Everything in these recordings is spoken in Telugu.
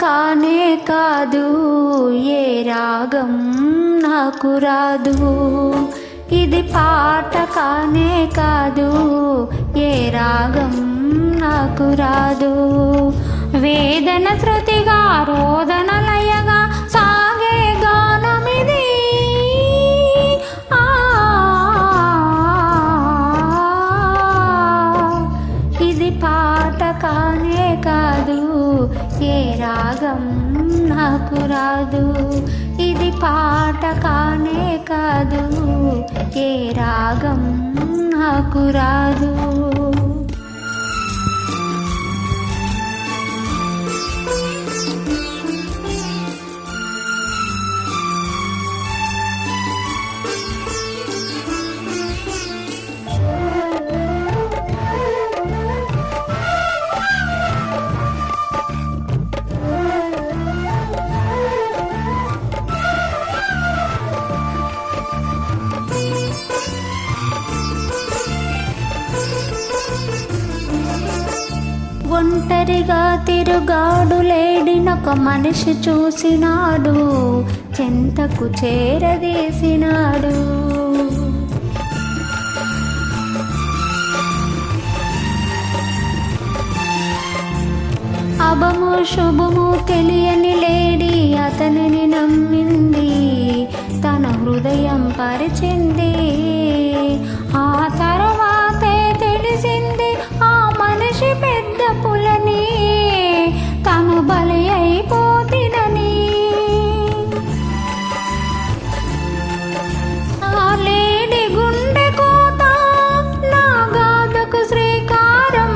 కానే కాదు, ఏ రాగం నాకు రాదు. ఇది పాట కానే కాదు, ఏ రాగం నాకు రాదు. వేదన శృతిగా రోదన లయగా సాగే గానమిది. ఇది పాట కానే కాదు, ఏ రాగం నాకు రాదు. ఇది పాట కానే కాదు, ఏ రాగం నాకు రాదు. ఒంటరిగా తిరుగాడు లేడినొక మనిషి చూసినాడు, చెంతకు చేరదీసినాడు. అభము శుభము తెలియని లేడి అతనిని నమ్మింది, తన హృదయం పరిచింది. ఆ తర్వాతే తెలిసింది ఆ మనిషి పెద్ద పులని, తను బలి అయిపోతినని. ఆ లేడి గుండె కోత నా గాథకు శ్రీకారం,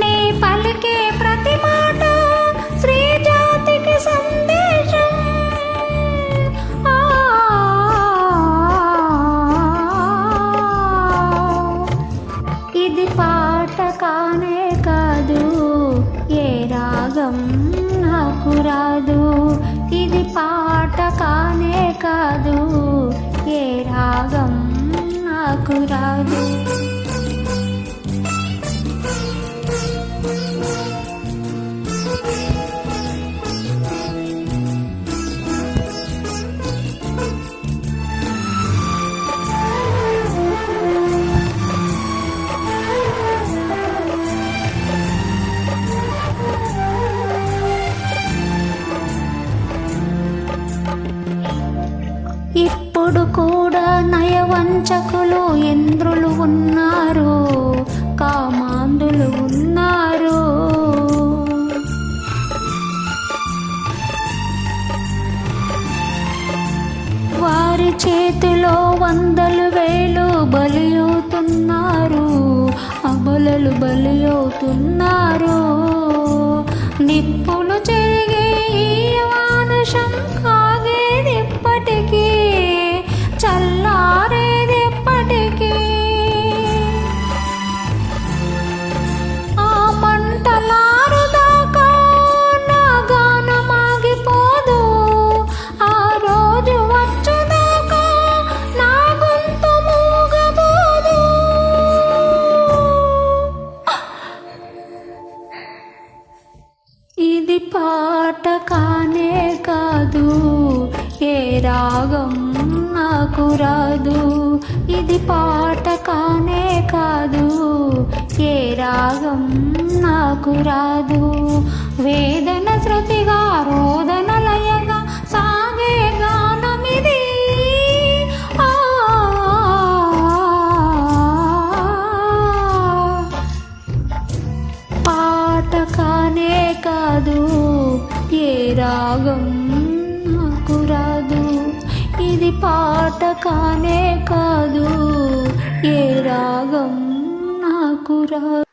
నీ పలికే ప్రతి మాట శ్రీ జాతికి సందేశం. ఇది పాట కానే కాదు, ఏ రాగం నాకు రాదు. ఇది పాట కానే కాదు, ఏ రాగం నాకు రాదు. ఇప్పుడు కూడా నయవంచకులు ఇంద్రులు ఉన్నారు, కామాంధులు ఉన్నారు. వారి చేతిలో వందలు వేలు బలి అవుతున్నారు, అబలలు బలి అవుతున్నారు. నిప్పులు చెరిగే ఈ మానుషం కాగేది ఎప్పటికీ, చల్లారేది ఎప్పటికీ. ఆ మంటలారుదాకా నా గానమాగిపోదు, ఆ రోజు వచ్చుదాకా నా గొంతు మూగబోదు. ఇది పాట కానే కాదు, ఏ రాగం నాకు రాదు. ఇది పాట కానే కాదు, ఏ రాగం నాకు రాదు. వేదన శృతిగా రోదన లయగా సాగే గానమిది. పాట కానే కాదు, ఏ రాగం నాకు రాదు. ఇది పాట కానే కాదు, ఏ రాగం నాకు రాదు.